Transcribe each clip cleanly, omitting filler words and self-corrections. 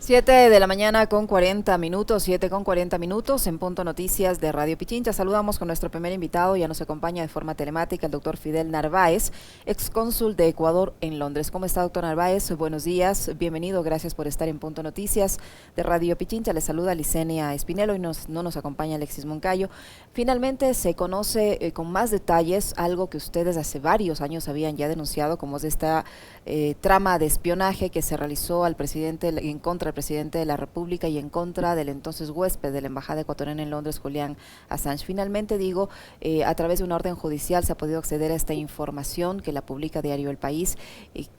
7 de la mañana con 40 minutos, 7 con 40 minutos en Punto Noticias de Radio Pichincha. Saludamos con nuestro primer invitado, ya nos acompaña de forma telemática el doctor Fidel Narváez, excónsul de Ecuador en Londres. ¿Cómo está, doctor Narváez? Buenos días, bienvenido, gracias por estar en Punto Noticias de Radio Pichincha. Le saluda Licenia Espinelo y no nos acompaña Alexis Moncayo. Finalmente se conoce con más detalles algo que ustedes hace varios años habían ya denunciado, como es esta trama de espionaje que se realizó al presidente en contra del presidente de la República y en contra del entonces huésped de la embajada ecuatoriana en Londres, Julian Assange. Finalmente, a través de una orden judicial se ha podido acceder a esta información que la publica Diario El País.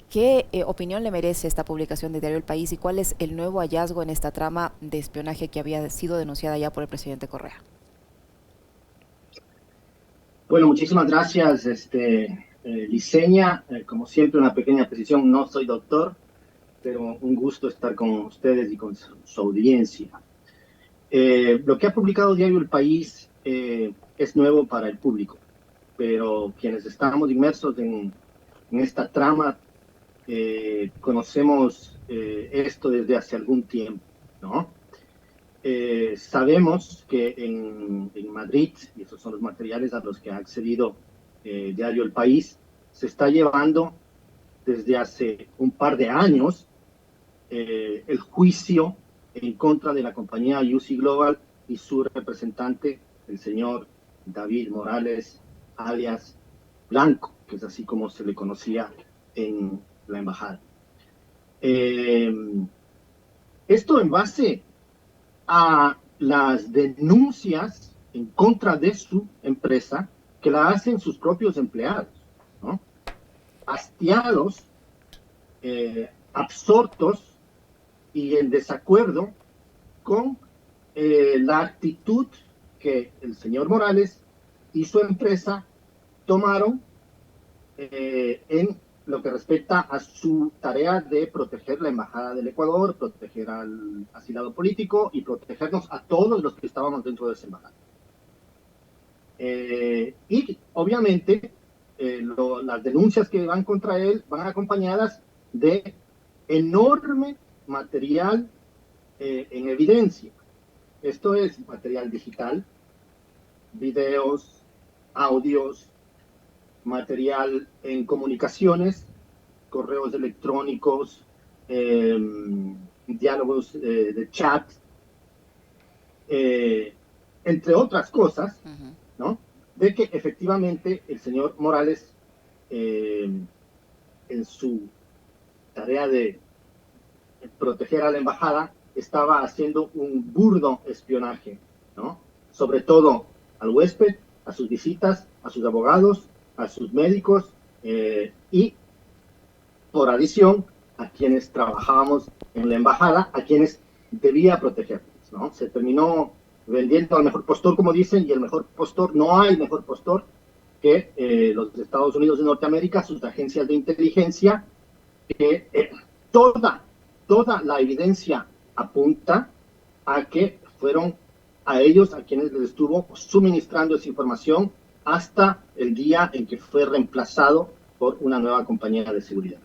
¿Qué opinión le merece esta publicación de Diario El País y cuál es el nuevo hallazgo en esta trama de espionaje que había sido denunciada ya por el presidente Correa? Bueno, muchísimas gracias, Licenia. Como siempre, una pequeña precisión, no soy doctor, pero un gusto estar con ustedes y con su audiencia. Lo que ha publicado Diario El País es nuevo para el público, pero quienes estamos inmersos en esta trama conocemos esto desde hace algún tiempo, ¿no? Sabemos que en Madrid, y esos son los materiales a los que ha accedido Diario El País, se está llevando desde hace un par de años el juicio en contra de la compañía UC Global y su representante, el señor David Morales, alias Blanco, que es así como se le conocía en la embajada. Esto en base a las denuncias en contra de su empresa que la hacen sus propios empleados, ¿no? Hastiados, absortos y en desacuerdo con la actitud que el señor Morales y su empresa tomaron en lo que respecta a su tarea de proteger la embajada del Ecuador, proteger al asilado político y protegernos a todos los que estábamos dentro de esa embajada. Y obviamente las denuncias que van contra él van acompañadas de enorme material en evidencia. Esto es material digital, videos, audios, material en comunicaciones, correos electrónicos, diálogos de chat, entre otras cosas, ¿no? De que efectivamente el señor Morales, en su tarea de proteger a la embajada, estaba haciendo un burdo espionaje, ¿no? Sobre todo al huésped, a sus visitas, a sus abogados, a sus médicos y, por adición, a quienes trabajábamos en la embajada, a quienes debía protegernos, ¿no? Se terminó vendiendo al mejor postor, como dicen, y el mejor postor, no hay mejor postor que los Estados Unidos de Norteamérica, sus agencias de inteligencia, que toda la evidencia apunta a que fueron a ellos a quienes les estuvo suministrando esa información hasta el día en que fue reemplazado por una nueva compañía de seguridad.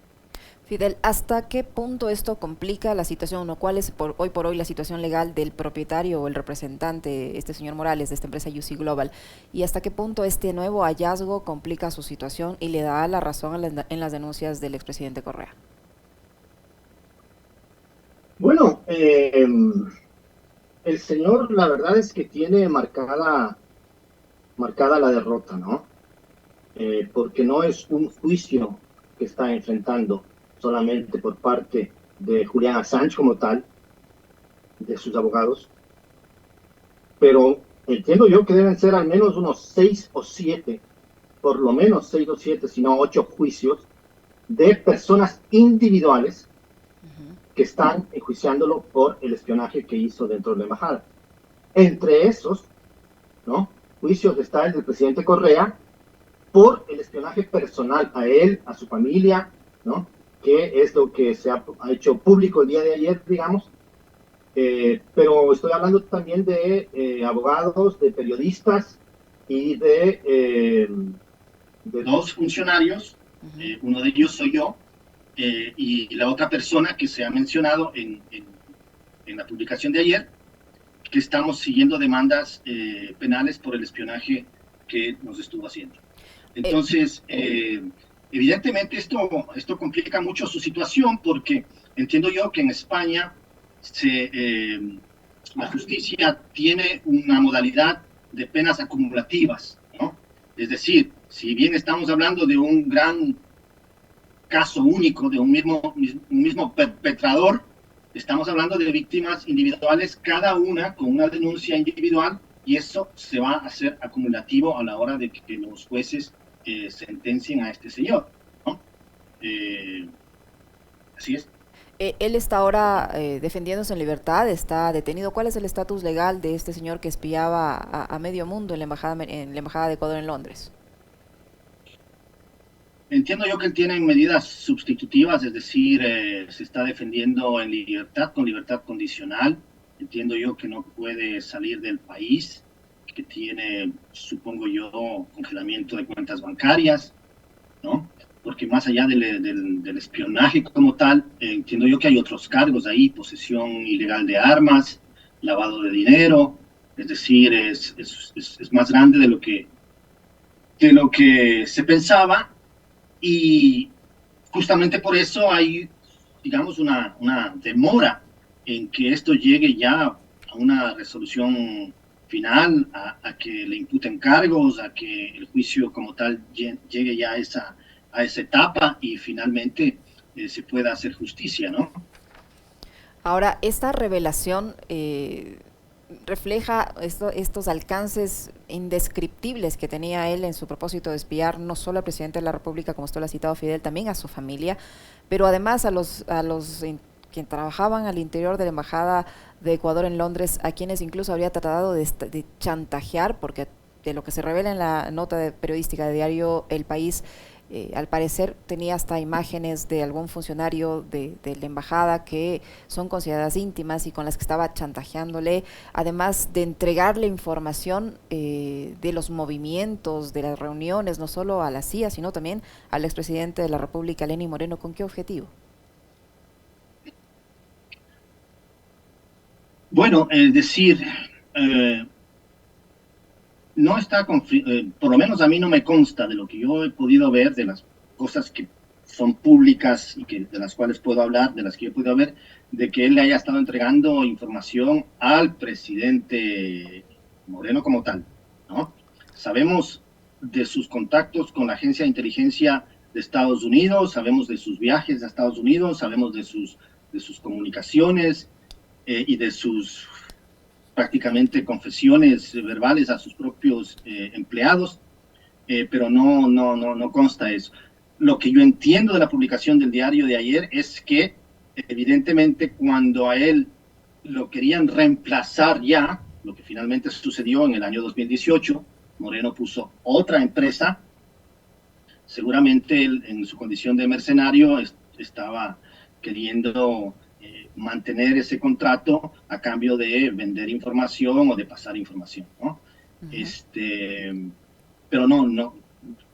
Fidel, ¿hasta qué punto esto complica la situación o cuál es hoy por hoy la situación legal del propietario o el representante, este señor Morales, de esta empresa UC Global? ¿Y hasta qué punto este nuevo hallazgo complica su situación y le da la razón en las denuncias del expresidente Correa? Bueno, el señor, la verdad es que tiene marcada la derrota, ¿no? Porque no es un juicio que está enfrentando solamente por parte de Julian Assange como tal, de sus abogados, pero entiendo yo que deben ser al menos unos 6 o 7, por lo menos 6 o 7, si no 8 juicios de personas individuales que están enjuiciándolo por el espionaje que hizo dentro de la embajada. Entre esos, ¿no?, juicios está el del presidente Correa por el espionaje personal a él, a su familia, ¿no?, que es lo que se ha hecho público el día de ayer, digamos. Pero estoy hablando también de abogados, de periodistas y de 2 funcionarios. Uno de ellos soy yo, y la otra persona que se ha mencionado en en la publicación de ayer, que estamos siguiendo demandas penales por el espionaje que nos estuvo haciendo. Entonces, evidentemente esto complica mucho su situación, porque entiendo yo que en España la justicia tiene una modalidad de penas acumulativas, ¿no? Es decir, si bien estamos hablando de un gran caso único, de un mismo perpetrador, estamos hablando de víctimas individuales, cada una con una denuncia individual, y eso se va a hacer acumulativo a la hora de que los jueces sentencien a este señor, ¿no? Así es. Él está ahora defendiéndose en libertad, está detenido. ¿Cuál es el estatus legal de este señor que espiaba a medio mundo en la embajada de Ecuador en Londres? Entiendo yo que él tiene medidas sustitutivas, es decir, se está defendiendo en libertad, con libertad condicional. Entiendo yo que no puede salir del país, que tiene, supongo yo, congelamiento de cuentas bancarias, ¿no? Porque más allá del espionaje como tal, entiendo yo que hay otros cargos ahí, posesión ilegal de armas, lavado de dinero, es decir, es más grande de lo que se pensaba, y justamente por eso hay, digamos, una demora en que esto llegue ya a una resolución final, a que le imputen cargos, a que el juicio como tal llegue ya a esa etapa y finalmente se pueda hacer justicia, ¿no? Ahora, esta revelación refleja estos alcances indescriptibles que tenía él en su propósito de espiar no solo al presidente de la República, como usted lo ha citado, Fidel, también a su familia, pero además a los quien trabajaban al interior de la Embajada de Ecuador en Londres, a quienes incluso habría tratado de chantajear, porque de lo que se revela en la nota periodística de diario El País, al parecer tenía hasta imágenes de algún funcionario de la embajada que son consideradas íntimas y con las que estaba chantajeándole, además de entregarle información de los movimientos, de las reuniones, no solo a la CIA, sino también al expresidente de la República, Lenín Moreno. ¿Con qué objetivo? Bueno, es decir, no está, por lo menos a mí no me consta de lo que yo he podido ver, de las cosas que son públicas y de las cuales puedo hablar, de las que yo puedo ver, de que él le haya estado entregando información al presidente Moreno como tal, ¿no? Sabemos de sus contactos con la Agencia de Inteligencia de Estados Unidos, sabemos de sus viajes a Estados Unidos, sabemos de sus comunicaciones y de sus prácticamente confesiones verbales a sus propios empleados, pero no consta eso. Lo que yo entiendo de la publicación del diario de ayer es que evidentemente cuando a él lo querían reemplazar ya, lo que finalmente sucedió en el año 2018, Moreno puso otra empresa, seguramente él en su condición de mercenario estaba queriendo mantener ese contrato a cambio de vender información o de pasar información, ¿no? Pero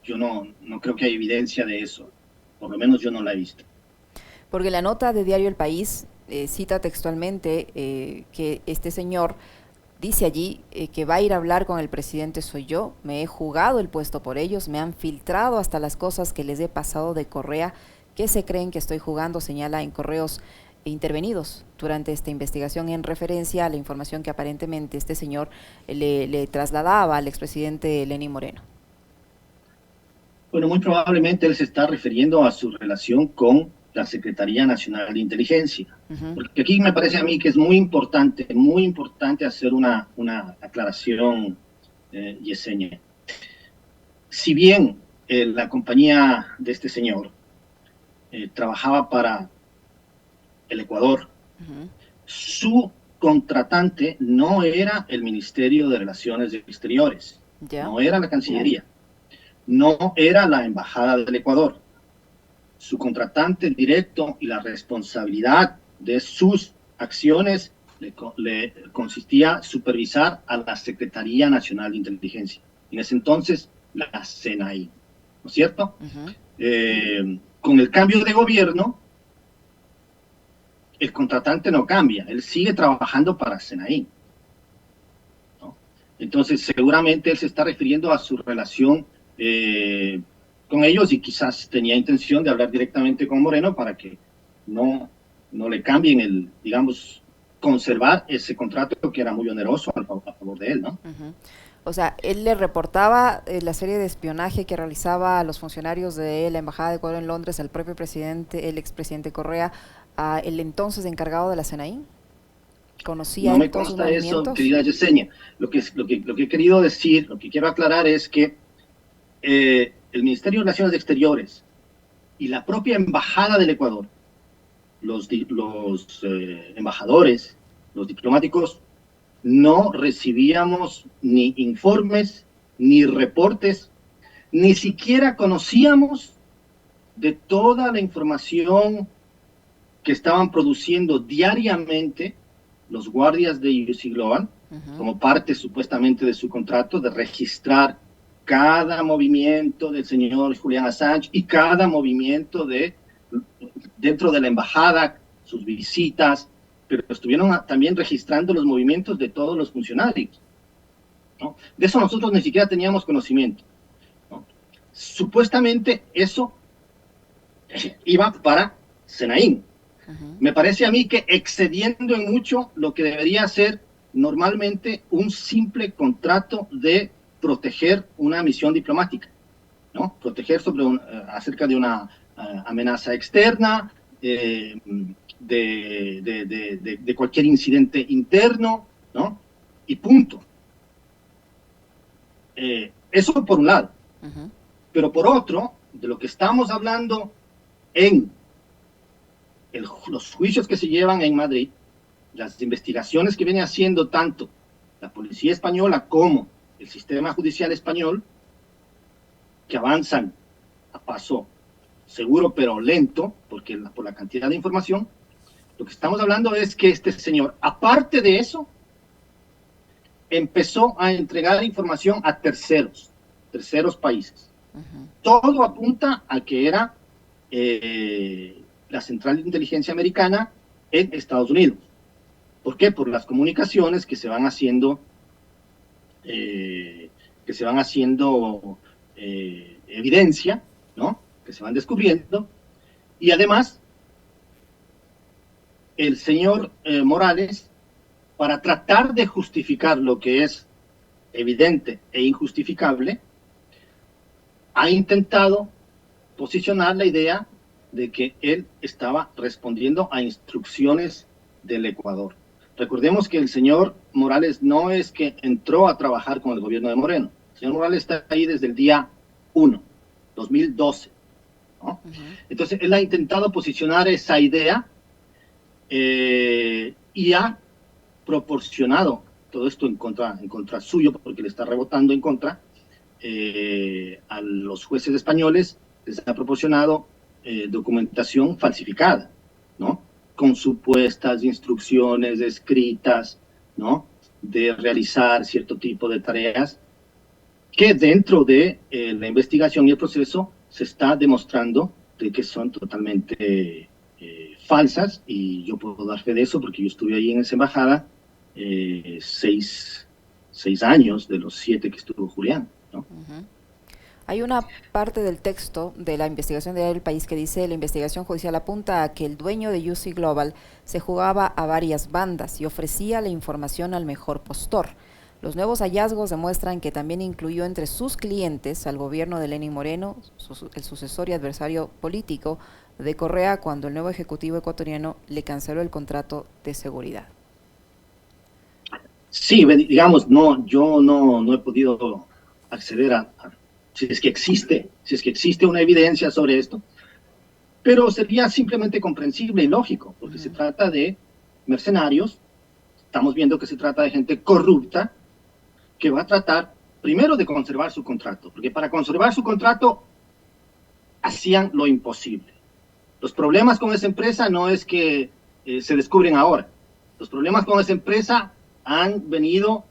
yo no creo que haya evidencia de eso, por lo menos yo no la he visto. Porque la nota de diario El País cita textualmente que este señor dice allí que va a ir a hablar con el presidente soy yo, me he jugado el puesto por ellos, me han filtrado hasta las cosas que les he pasado de Correa, ¿qué se creen que estoy jugando? Señala en correos intervenidos durante esta investigación en referencia a la información que aparentemente este señor le trasladaba al expresidente Lenín Moreno. Bueno, muy probablemente él se está refiriendo a su relación con la Secretaría Nacional de Inteligencia. Porque aquí me parece a mí que es muy importante hacer una aclaración, Yesenia. Si bien la compañía de este señor trabajaba para el Ecuador, su contratante no era el Ministerio de Relaciones Exteriores, no era la Cancillería, no era la Embajada del Ecuador. Su contratante directo y la responsabilidad de sus acciones le consistía supervisar a la Secretaría Nacional de Inteligencia. En ese entonces, la CNI, ¿no es cierto? Con el cambio de gobierno, el contratante no cambia, él sigue trabajando para Senaín, ¿no? Entonces, seguramente él se está refiriendo a su relación con ellos y quizás tenía intención de hablar directamente con Moreno para que no le cambien digamos, conservar ese contrato que era muy oneroso a favor de él, ¿no? Uh-huh. O sea, él le reportaba la serie de espionaje que realizaba a los funcionarios de la Embajada de Ecuador en Londres, al propio presidente, el expresidente Correa, a el entonces encargado de la CNI. ¿Conocía No él me todos sus consta eso, movimientos? querida Yesenia. Lo que he querido decir, lo que quiero aclarar es que el Ministerio de Relaciones Exteriores y la propia Embajada del Ecuador, los embajadores, los diplomáticos, no recibíamos ni informes, ni reportes, ni siquiera conocíamos de toda la información que estaban produciendo diariamente los guardias de UC Global, como parte supuestamente de su contrato de registrar cada movimiento del señor Julian Assange y cada movimiento dentro de la embajada, sus visitas, pero estuvieron también registrando los movimientos de todos los funcionarios, ¿no? De eso nosotros ni siquiera teníamos conocimiento, ¿no? Supuestamente eso iba para Senaín. Me parece a mí que excediendo en mucho lo que debería ser normalmente un simple contrato de proteger una misión diplomática, ¿no? Proteger acerca de una amenaza externa, de cualquier incidente interno, ¿no? Y punto. Eso por un lado. Pero por otro, de lo que estamos hablando en los juicios que se llevan en Madrid, las investigaciones que viene haciendo tanto la policía española como el sistema judicial español, que avanzan a paso seguro pero lento, por la cantidad de información, lo que estamos hablando es que este señor, aparte de eso, empezó a entregar información a terceros países. Todo apunta a que era la Central de Inteligencia Americana en Estados Unidos. ¿Por qué? Por las comunicaciones que se van haciendo evidencia, ¿no? Que se van descubriendo. Y además, el señor Morales, para tratar de justificar lo que es evidente e injustificable, ha intentado posicionar la idea de que él estaba respondiendo a instrucciones del Ecuador. Recordemos que el señor Morales no es que entró a trabajar con el gobierno de Moreno. El señor Morales está ahí desde el día 1, 2012, ¿no? Entonces, él ha intentado posicionar esa idea y ha proporcionado todo esto en contra suyo, porque le está rebotando en contra a los jueces españoles, les ha proporcionado documentación falsificada, ¿no? Con supuestas instrucciones escritas, ¿no? De realizar cierto tipo de tareas que dentro de la investigación y el proceso se está demostrando de que son totalmente falsas, y yo puedo dar fe de eso porque yo estuve ahí en esa embajada 6 años de los 7 que estuvo Julián, ¿no? Hay una parte del texto de la investigación de El País que dice: la investigación judicial apunta a que el dueño de UC Global se jugaba a varias bandas y ofrecía la información al mejor postor. Los nuevos hallazgos demuestran que también incluyó entre sus clientes al gobierno de Lenín Moreno, el sucesor y adversario político de Correa, cuando el nuevo ejecutivo ecuatoriano le canceló el contrato de seguridad. Sí, digamos, yo no he podido acceder si es que existe una evidencia sobre esto, pero sería simplemente comprensible y lógico, porque se trata de mercenarios. Estamos viendo que se trata de gente corrupta que va a tratar primero de conservar su contrato, porque para conservar su contrato hacían lo imposible. Los problemas con esa empresa no es que se descubren ahora. Los problemas con esa empresa han venido,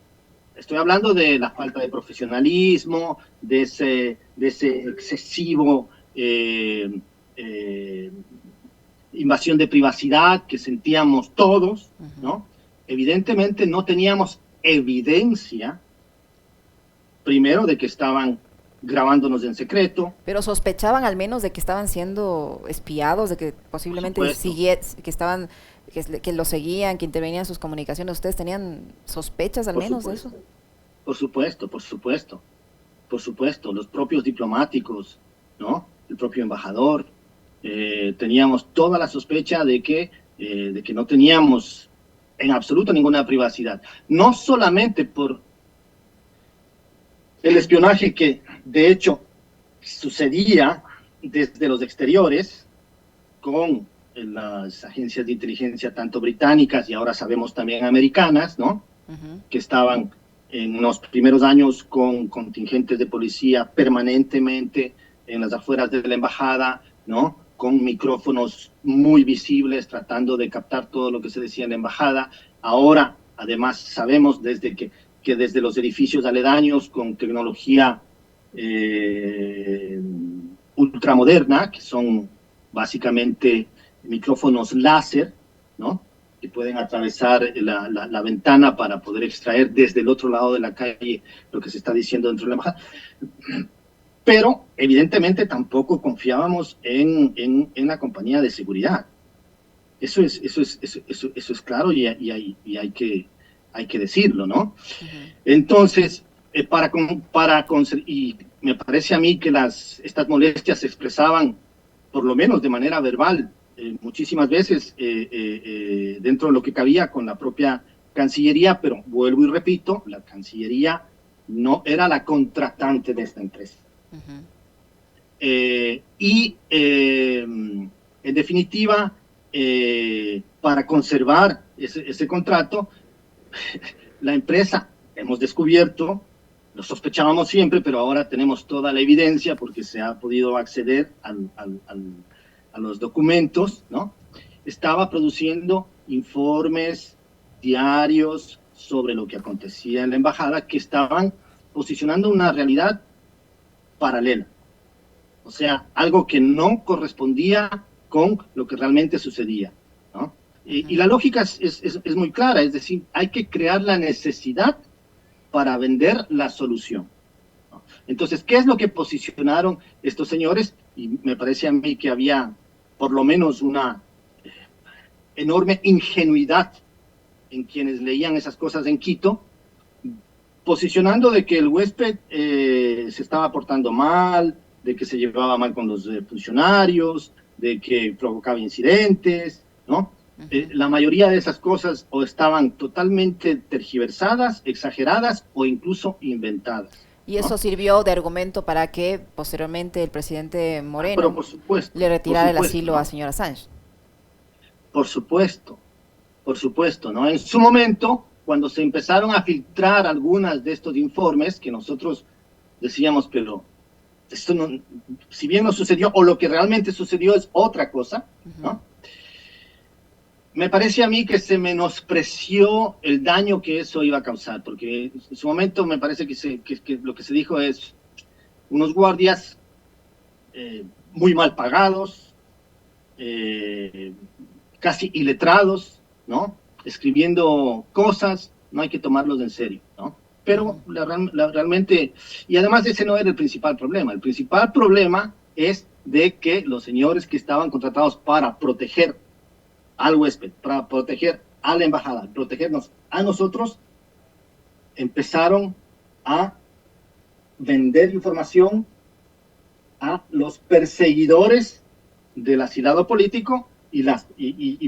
estoy hablando de la falta de profesionalismo, de ese excesivo invasión de privacidad que sentíamos todos, ¿no? Evidentemente no teníamos evidencia, primero, de que estaban grabándonos en secreto. Pero sospechaban al menos de que estaban siendo espiados, de que posiblemente que lo seguían, que intervenían en sus comunicaciones. ¿Ustedes tenían sospechas al menos de eso? Por supuesto, por supuesto. Por supuesto, los propios diplomáticos, ¿no? El propio embajador. Teníamos toda la sospecha de que no teníamos en absoluto ninguna privacidad. No solamente por el espionaje que, de hecho, sucedía desde los exteriores con las agencias de inteligencia tanto británicas y ahora sabemos también americanas, ¿no? Que estaban en los primeros años con contingentes de policía permanentemente en las afueras de la embajada, ¿no? Con micrófonos muy visibles tratando de captar todo lo que se decía en la embajada. Ahora, además, sabemos que desde los edificios aledaños con tecnología ultramoderna, que son básicamente micrófonos láser, ¿no? Que pueden atravesar la ventana para poder extraer desde el otro lado de la calle lo que se está diciendo dentro de la embajada. Pero, evidentemente, tampoco confiábamos en la compañía de seguridad. Eso es claro y hay que decirlo, ¿no? Entonces, y me parece a mí que estas molestias se expresaban, por lo menos de manera verbal, muchísimas veces dentro de lo que cabía con la propia Cancillería, pero vuelvo y repito, la Cancillería no era la contratante de esta empresa. En definitiva, para conservar ese contrato, la empresa, hemos descubierto, lo sospechábamos siempre, pero ahora tenemos toda la evidencia porque se ha podido acceder a los documentos, ¿no? Estaba produciendo informes diarios sobre lo que acontecía en la embajada que estaban posicionando una realidad paralela. O sea, algo que no correspondía con lo que realmente sucedía, ¿no? Y la lógica es muy clara, es decir, hay que crear la necesidad para vender la solución, ¿no? Entonces, ¿qué es lo que posicionaron estos señores? Y me parece a mí que había por lo menos una enorme ingenuidad en quienes leían esas cosas en Quito, posicionando de que el huésped se estaba portando mal, de que se llevaba mal con los funcionarios, de que provocaba incidentes, ¿no? La mayoría de esas cosas o estaban totalmente tergiversadas, exageradas o incluso inventadas. Y eso sirvió de argumento para que posteriormente el presidente Moreno pero por supuesto, le retirara el asilo, ¿no?, a señora Assange. Por supuesto, ¿no? En su momento, cuando se empezaron a filtrar algunas de estos informes, que nosotros decíamos, pero esto no, si bien no sucedió, o lo que realmente sucedió es otra cosa, ¿no? Me parece a mí que se menospreció el daño que eso iba a causar, porque en su momento me parece que lo que se dijo es unos guardias muy mal pagados, casi iletrados, ¿no? Escribiendo cosas, no hay que tomarlos en serio, ¿no? Pero realmente, y además ese no era el principal problema. El principal problema es de que los señores que estaban contratados para proteger al huésped, para proteger a la embajada, protegernos a nosotros, empezaron a vender información a los perseguidores del asilado político y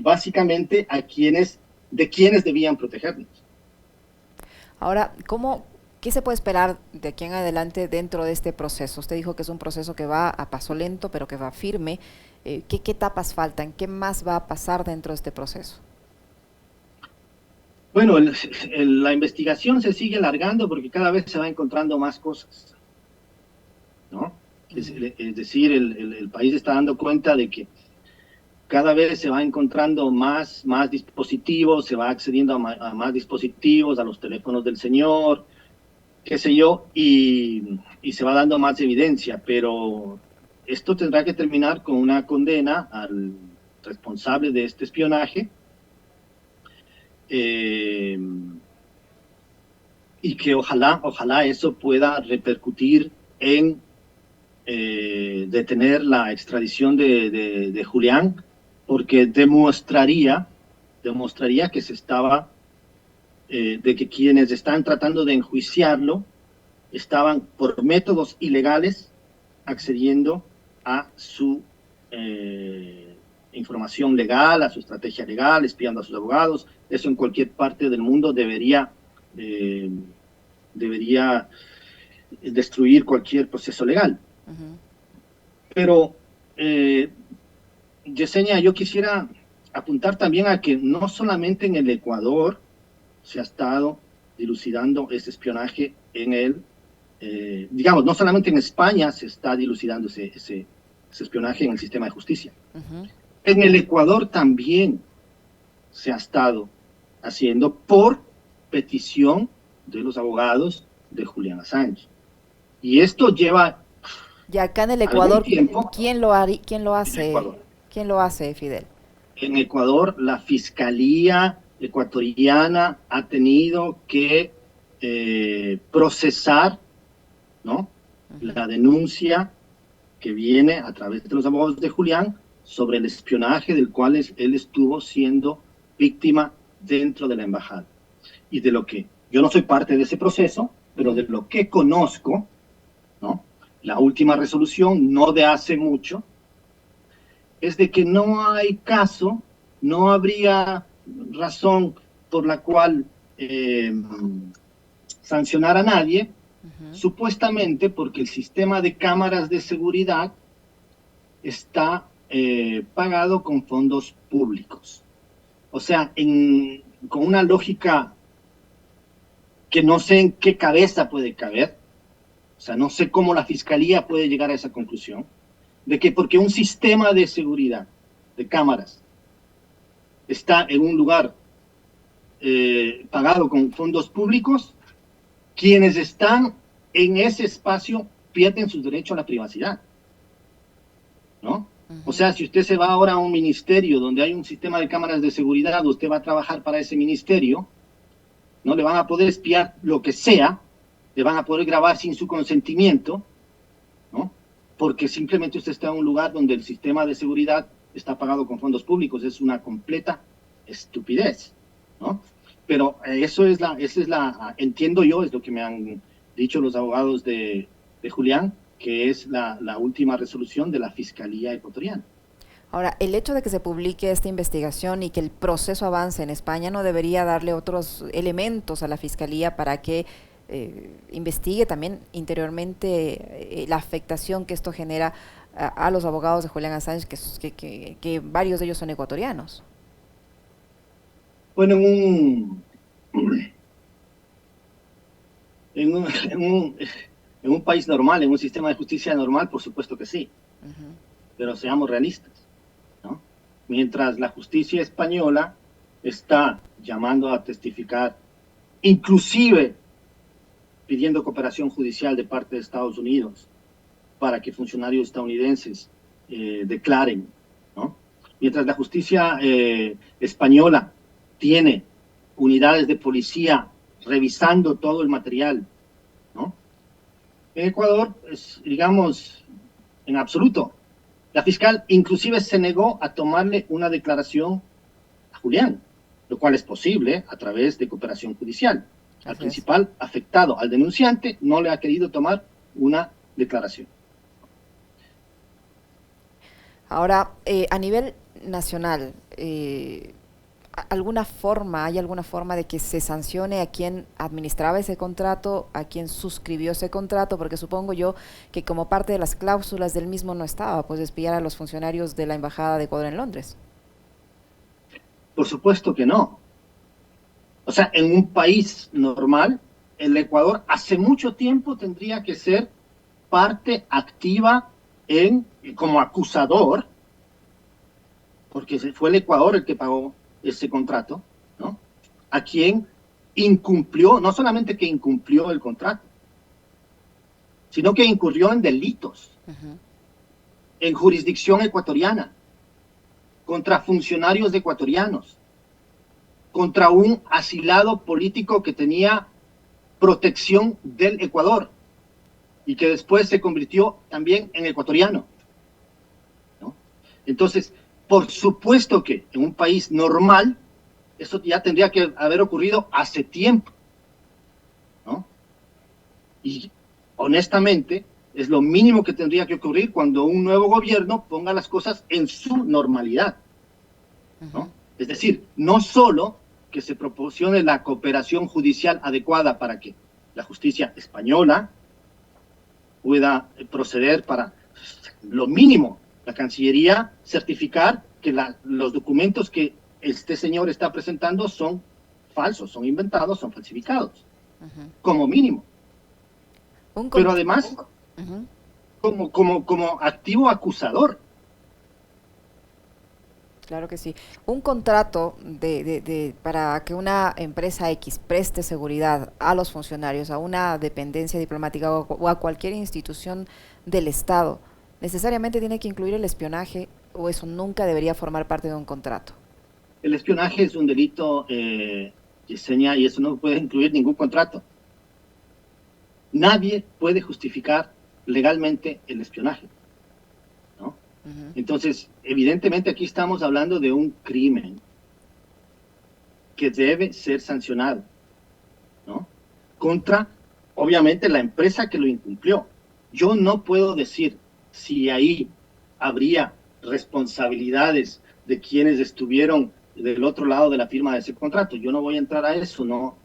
básicamente de quienes debían protegernos. Ahora, ¿qué se puede esperar de aquí en adelante dentro de este proceso? Usted dijo que es un proceso que va a paso lento, pero que va firme. ¿Qué etapas faltan? ¿Qué más va a pasar dentro de este proceso? Bueno, la investigación se sigue alargando porque cada vez se va encontrando más cosas, ¿no? Es decir, el país está dando cuenta de que cada vez se va encontrando más dispositivos, se va accediendo a más dispositivos, a los teléfonos del señor, qué sé yo, y se va dando más evidencia, pero esto tendrá que terminar con una condena al responsable de este espionaje, y que ojalá eso pueda repercutir en detener la extradición de Julián, porque demostraría que se estaba, de que quienes están tratando de enjuiciarlo estaban por métodos ilegales accediendo a su información legal, a su estrategia legal, espiando a sus abogados. Eso en cualquier parte del mundo debería destruir cualquier proceso legal. Pero, Yesenia, yo quisiera apuntar también a que no solamente en el Ecuador se ha estado dilucidando ese espionaje en el, digamos, no solamente en España se está dilucidando ese espionaje en el sistema de justicia. En el Ecuador también se ha estado haciendo por petición de los abogados de Julián Assange. Y esto lleva... Y acá en el Ecuador, tiempo, ¿quién lo hace? ¿Quién lo hace, Fidel? En Ecuador, la Fiscalía ecuatoriana ha tenido que procesar, ¿no?, la denuncia que viene a través de los abogados de Julián sobre el espionaje del cual él estuvo siendo víctima dentro de la embajada. Y de lo que, yo no soy parte de ese proceso, pero de lo que conozco, ¿no?, la última resolución, no de hace mucho, es de que no hay caso, no habría razón por la cual sancionar a nadie, supuestamente porque el sistema de cámaras de seguridad está pagado con fondos públicos. O sea, con una lógica que no sé en qué cabeza puede caber, o sea, no sé cómo la Fiscalía puede llegar a esa conclusión, de que porque un sistema de seguridad, de cámaras, está en un lugar pagado con fondos públicos, quienes están en ese espacio pierden su derecho a la privacidad, ¿no? O sea, si usted se va ahora a un ministerio donde hay un sistema de cámaras de seguridad, usted va a trabajar para ese ministerio, ¿no? Le van a poder espiar lo que sea, le van a poder grabar sin su consentimiento, ¿no?, porque simplemente usted está en un lugar donde el sistema de seguridad está pagado con fondos públicos. Es una completa estupidez, ¿no? Pero esa es la, entiendo yo, es lo que me han dicho los abogados de Julián, que es la última resolución de la Fiscalía ecuatoriana. Ahora, el hecho de que se publique esta investigación y que el proceso avance en España no debería darle otros elementos a la Fiscalía para que investigue también interiormente la afectación que esto genera a los abogados de Julián Assange, que varios de ellos son ecuatorianos. Bueno, en un país normal, en un sistema de justicia normal, por supuesto que sí. Pero seamos realistas, ¿no? Mientras la justicia española está llamando a testificar, inclusive pidiendo cooperación judicial de parte de Estados Unidos para que funcionarios estadounidenses declaren, ¿no? Mientras la justicia española tiene unidades de policía revisando todo el material, ¿no? En Ecuador, pues, digamos, en absoluto. La fiscal inclusive se negó a tomarle una declaración a Julián, lo cual es posible a través de cooperación judicial. Al principal afectado, al denunciante, no le ha querido tomar una declaración. Ahora, a nivel nacional, ¿hay alguna forma de que se sancione a quien administraba ese contrato, a quien suscribió ese contrato? Porque supongo yo que como parte de las cláusulas del mismo no estaba, pues, espiar a los funcionarios de la Embajada de Ecuador en Londres. Por supuesto que no. O sea, en un país normal, el Ecuador hace mucho tiempo tendría que ser parte activa como acusador, porque fue el Ecuador el que pagó ese contrato, ¿no?, a quien incumplió, no solamente que incumplió el contrato, sino que incurrió en delitos en jurisdicción ecuatoriana. contra funcionarios ecuatorianos, contra un asilado político que tenía protección del Ecuador y que después se convirtió también en ecuatoriano, ¿no? Entonces, por supuesto que en un país normal, eso ya tendría que haber ocurrido hace tiempo, ¿no? Y honestamente, es lo mínimo que tendría que ocurrir cuando un nuevo gobierno ponga las cosas en su normalidad, ¿no? Es decir, no solo que se proporcione la cooperación judicial adecuada para que la justicia española pueda proceder para lo mínimo, la Cancillería certificar que los documentos que este señor está presentando son falsos, son inventados, son falsificados, como mínimo. Pero además, como activo acusador. Claro que sí. Un contrato para que una empresa X preste seguridad a los funcionarios, a una dependencia diplomática o a cualquier institución del Estado, ¿necesariamente tiene que incluir el espionaje o eso nunca debería formar parte de un contrato? El espionaje es un delito, Yesenia, y eso no puede incluir ningún contrato. Nadie puede justificar legalmente el espionaje, ¿no? Entonces, evidentemente aquí estamos hablando de un crimen que debe ser sancionado, ¿no? Contra, obviamente, la empresa que lo incumplió. Yo no puedo decir si ahí habría responsabilidades de quienes estuvieron del otro lado de la firma de ese contrato. Yo no voy a entrar a eso, no.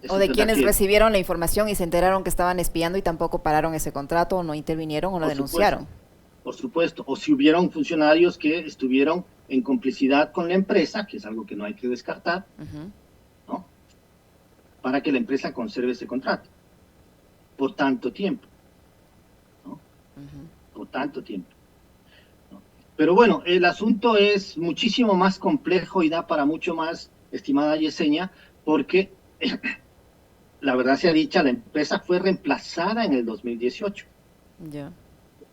O de quienes recibieron la información y se enteraron que estaban espiando y tampoco pararon ese contrato, o no intervinieron o no denunciaron. Por supuesto, o si hubieron funcionarios que estuvieron en complicidad con la empresa, que es algo que no hay que descartar, ¿no? Para que la empresa conserve ese contrato por tanto tiempo, ¿no? Por tanto tiempo, ¿no? Pero bueno, el asunto es muchísimo más complejo y da para mucho más, estimada Yesenia, porque la verdad sea dicha, la empresa fue reemplazada en el 2018. Ya.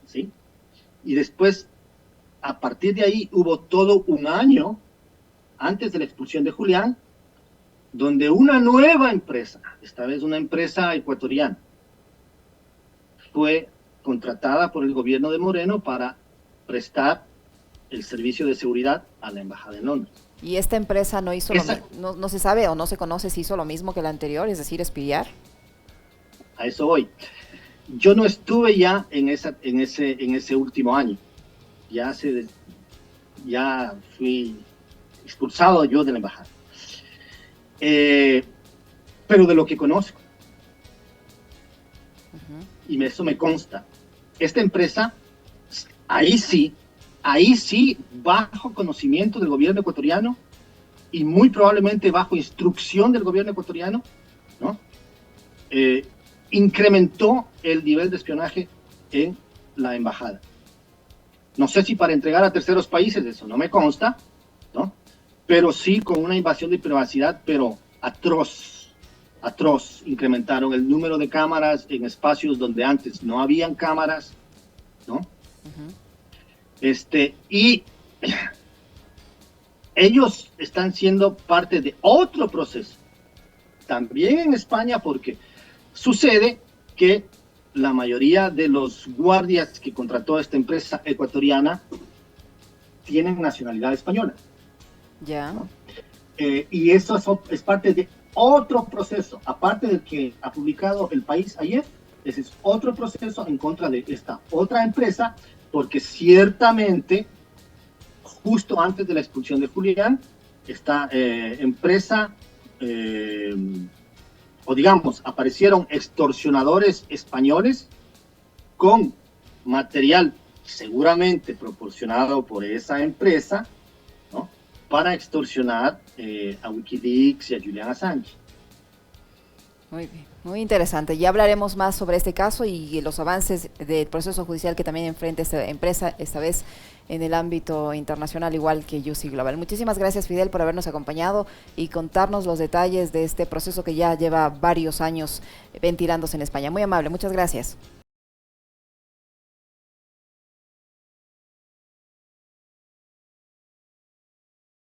¿Sí? Y después, a partir de ahí, hubo todo un año, antes de la expulsión de Julián, donde una nueva empresa, esta vez una empresa ecuatoriana, fue contratada por el gobierno de Moreno para prestar el servicio de seguridad a la embajada en Londres. ¿Y esta empresa no hizo no se sabe o no se conoce si hizo lo mismo que la anterior, es decir, espiar? A eso voy. Yo no estuve ya en ese último año. Ya fui expulsado yo de la embajada. Pero de lo que conozco, y eso me consta, esta empresa, ahí sí, bajo conocimiento del gobierno ecuatoriano y muy probablemente bajo instrucción del gobierno ecuatoriano, ¿no? Incrementó el nivel de espionaje en la embajada. No sé si para entregar a terceros países, eso no me consta, ¿no? Pero sí con una invasión de privacidad, pero atroz, incrementaron el número de cámaras en espacios donde antes no habían cámaras, ¿no? Y ellos están siendo parte de otro proceso, también en España, porque sucede que la mayoría de los guardias que contrató esta empresa ecuatoriana tienen nacionalidad española. Ya. ¿No? Y eso es parte de otro proceso, aparte del que ha publicado El País ayer. Ese es otro proceso en contra de esta otra empresa, porque ciertamente, justo antes de la expulsión de Julián, esta empresa, o digamos, aparecieron extorsionadores españoles con material seguramente proporcionado por esa empresa, ¿no? Para extorsionar a Wikileaks y a Julian Assange. Muy bien, muy interesante. Ya hablaremos más sobre este caso y los avances del proceso judicial que también enfrenta esta empresa, esta vez en el ámbito internacional, igual que UC Global. Muchísimas gracias, Fidel, por habernos acompañado y contarnos los detalles de este proceso que ya lleva varios años ventilándose en España. Muy amable, muchas gracias.